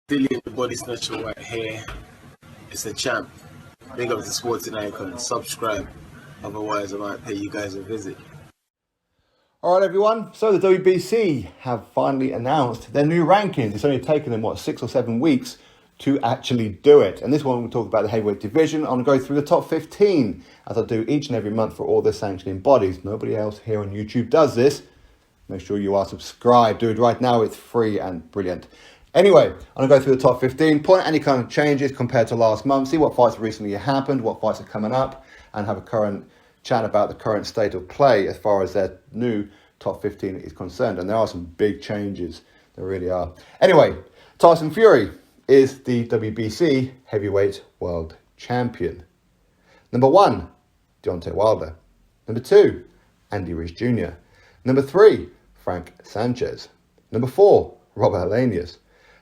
Dillian the Body Snatcher right here. It's a champ. Big up to Sporting Icon. Subscribe. Otherwise, I might pay you guys a visit. Alright everyone, so the WBC have finally announced their new rankings. It's only taken them, 6 or 7 weeks to actually do it. And this one we'll talk about the heavyweight division. I'm going to go through the top 15, as I do each and every month for all the sanctioning bodies. Nobody else here on YouTube does this. Make sure you are subscribed. Do it right now, it's free and brilliant. Anyway, I'm going to go through the top 15, point out any kind of changes compared to last month, see what fights recently happened, what fights are coming up, and have a current chat about the current state of play as far as their new top 15 is concerned. And there are some big changes, there really are. Anyway, Tyson Fury is the WBC heavyweight world champion. Number 1, Deontay Wilder. Number 2, Ruiz Jr. Number 3, Frank Sanchez. Number 4, Robert Helenius.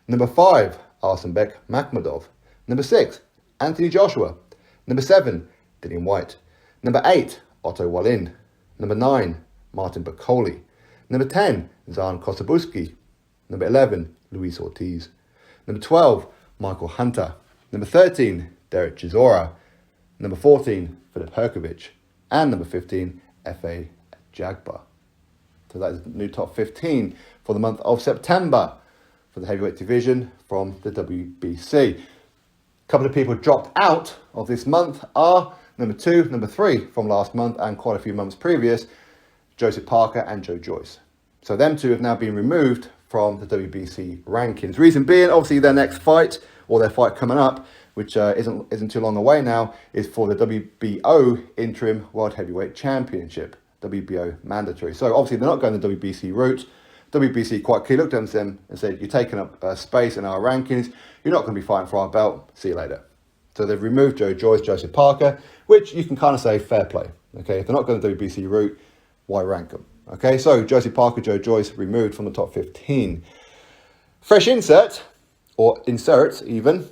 Number 5, Arsenbek Makhmudov. Number 6, Anthony Joshua. Number 7, Dillian Whyte. Number 8, Otto Wallin. Number 9, Martin Bakole. Number 10, Zhan Kosabuski. Number 11, Luis Ortiz. Number 12, Michael Hunter. Number 13, Derek Chisora. Number 14, Filip Hrgovic. And number 15, Efe Ajagba. So that is the new top 15 for the month of September for the heavyweight division from the WBC. A couple of people dropped out of this month are number 2, number 3 from last month and quite a few months previous, Joseph Parker and Joe Joyce. So them two have now been removed from the WBC rankings. Reason being, obviously their next fight, or their fight coming up, which isn't too long away now, is for the WBO Interim World Heavyweight Championship, WBO mandatory. So obviously they're not going the WBC route. WBC quite clearly looked at them and said, you're taking up space in our rankings, you're not going to be fighting for our belt, see you later. So they've removed Joe Joyce, Joseph Parker, which you can kind of say fair play. Okay, if they're not going the WBC route, why rank them? Okay, so Joseph Parker, Joe Joyce removed from the top 15. Fresh insert, or inserts even,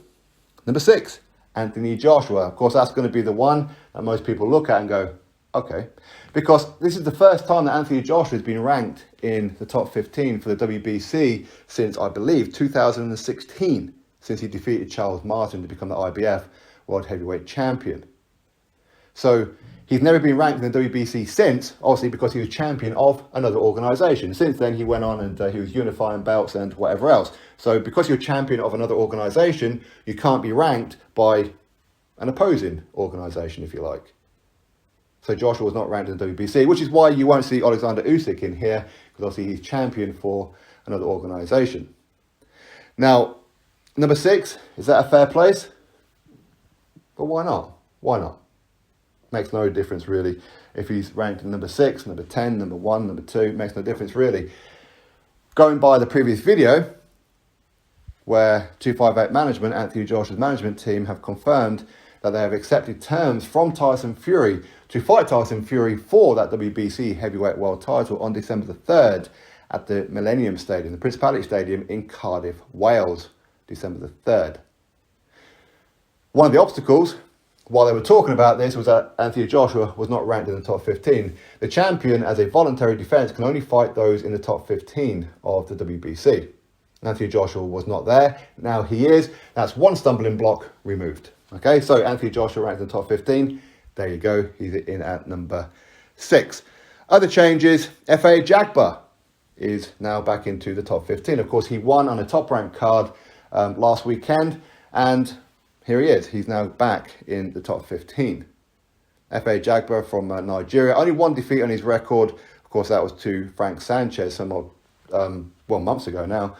number 6, Anthony Joshua. Of course, that's going to be the one that most people look at and go, okay, because this is the first time that Anthony Joshua has been ranked in the top 15 for the WBC since, I believe, 2016, since he defeated Charles Martin to become the IBF World Heavyweight Champion. So he's never been ranked in the WBC since, obviously because he was champion of another organisation. Since then, he went on and he was unifying belts and whatever else. So because you're champion of another organisation, you can't be ranked by an opposing organisation, if you like. So Joshua was not ranked in the WBC, which is why you won't see Alexander Usyk in here, because obviously he's champion for another organisation. Now, number 6, is that a fair place? But why not? Why not? Makes no difference really. If he's ranked in number 6, number 10, number 1, number 2, makes no difference really. Going by the previous video, where 258 management, Anthony Joshua's management team, have confirmed that they have accepted terms from Tyson Fury to fight Tyson Fury for that WBC heavyweight world title on December the 3rd at the Millennium Stadium, the Principality Stadium in Cardiff, Wales, December the 3rd. One of the obstacles, while they were talking about this, was that Anthony Joshua was not ranked in the top 15. The champion, as a voluntary defence, can only fight those in the top 15 of the WBC. Anthony Joshua was not there. Now he is. That's one stumbling block removed. Okay, so Anthony Joshua ranked in the top 15. There you go. He's in at number 6. Other changes. Efe Ajagba is now back into the top 15. Of course, he won on a top-ranked card last weekend, and here he is. He's now back in the top 15. Efe Ajagba from Nigeria. Only one defeat on his record. Of course, that was to Frank Sanchez months ago now.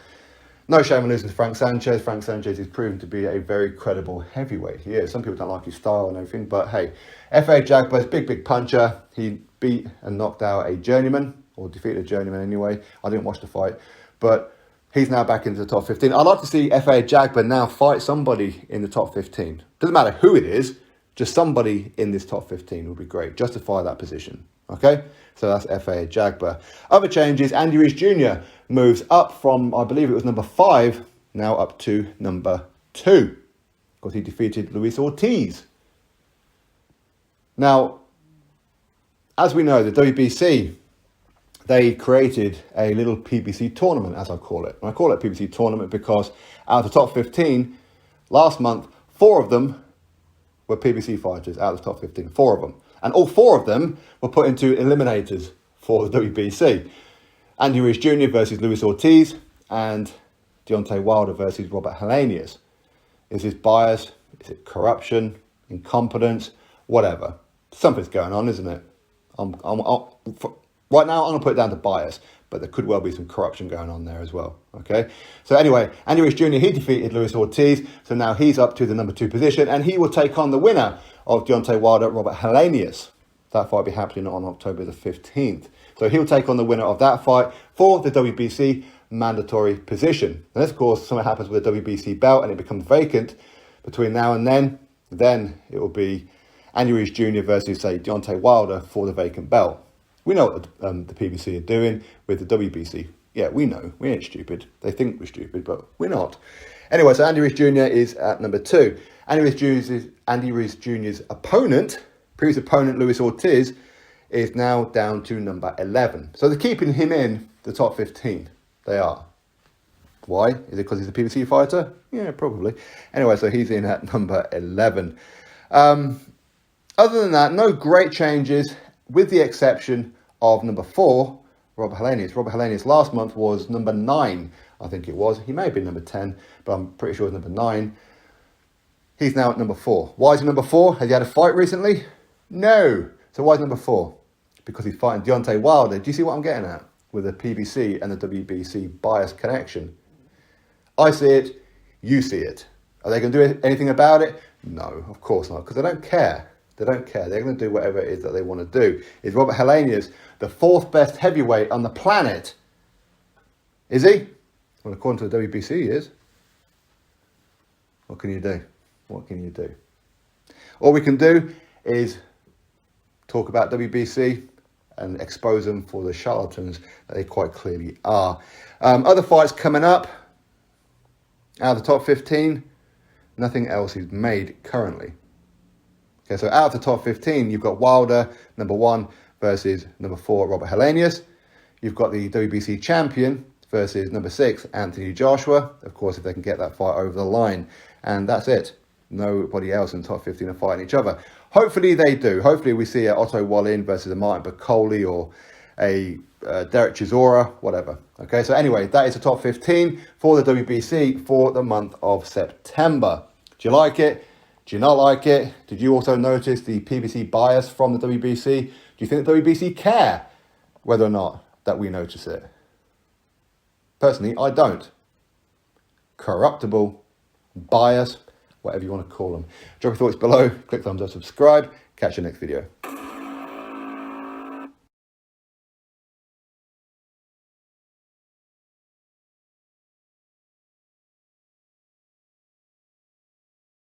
No shame in losing to Frank Sanchez. Frank Sanchez is proven to be a very credible heavyweight. He is. Some people don't like his style and everything, but hey, Efe Ajagba is a big puncher. He beat and knocked out a journeyman, or defeated a journeyman anyway. I didn't watch the fight, but he's now back into the top 15. I'd like to see Efe Ajagba now fight somebody in the top 15. Doesn't matter who it is, just somebody in this top 15 would be great. Justify that position. Okay? So that's Efe Ajagba. Other changes, Ruiz Jr. moves up from, I believe it was number 5, now up to number 2. Because he defeated Luis Ortiz. Now, as we know, the WBC they created a little PBC tournament, as I call it. And I call it PBC tournament because out of the top 15, last month, 4 of them were PBC fighters out of the top 15, 4 of them. And all 4 of them were put into eliminators for the WBC. Andy Ruiz Jr. versus Luis Ortiz and Deontay Wilder versus Robert Helenius. Is this bias? Is it corruption? Incompetence? Whatever. Something's going on, isn't it? Right now, I'm going to put it down to bias, but there could well be some corruption going on there as well, okay? So anyway, Andy Ruiz Jr., he defeated Luis Ortiz, so now he's up to the number 2 position, and he will take on the winner of Deontay Wilder, Robert Helenius. That fight will be happening on October the 15th. So he'll take on the winner of that fight for the WBC mandatory position. And of course, something happens with the WBC belt and it becomes vacant between now and then it will be Andy Ruiz Jr. versus, say, Deontay Wilder for the vacant belt. We know what the PBC are doing with the WBC. Yeah, we know. We ain't stupid. They think we're stupid, but we're not. Anyway, so Andy Ruiz Jr. is at number 2. Andy Ruiz Jr.'s opponent, previous opponent Luis Ortiz, is now down to number 11. So they're keeping him in the top 15. They are. Why? Is it because he's a PBC fighter? Yeah, probably. Anyway, so he's in at number 11. Other than that, no great changes, with the exception of number 4, Robert Helenius. Robert Helenius last month was number 9, I think it was. He may have been number 10, but I'm pretty sure it's number 9. He's now at number 4. Why is he number 4? Has he had a fight recently? No. So why is he number 4? Because he's fighting Deontay Wilder. Do you see what I'm getting at with the PBC and the WBC bias connection? I see it. You see it. Are they going to do anything about it? No, of course not, because they don't care. They don't care. They're going to do whatever it is that they want to do. Is Robert Helenius the 4th best heavyweight on the planet? Is he? Well, according to the WBC, he is. What can you do? What can you do? All we can do is talk about WBC and expose them for the charlatans that they quite clearly are. Other fights coming up. Out of the top 15, nothing else is made currently. Okay, so out of the top 15, you've got Wilder, number 1, versus number 4, Robert Helenius. You've got the WBC champion versus number 6, Anthony Joshua. Of course, if they can get that fight over the line. And that's it. Nobody else in the top 15 are fighting each other. Hopefully they do. Hopefully we see a Otto Wallin versus a Martin Bakole or a Derek Chisora, whatever. Okay, so anyway, that is the top 15 for the WBC for the month of September. Do you like it? Do you not like it? Did you also notice the PBC bias from the WBC? Do you think the WBC care whether or not that we notice it? Personally, I don't. Corruptible, bias, whatever you want to call them. Drop your thoughts below, click thumbs up, subscribe. Catch you next video.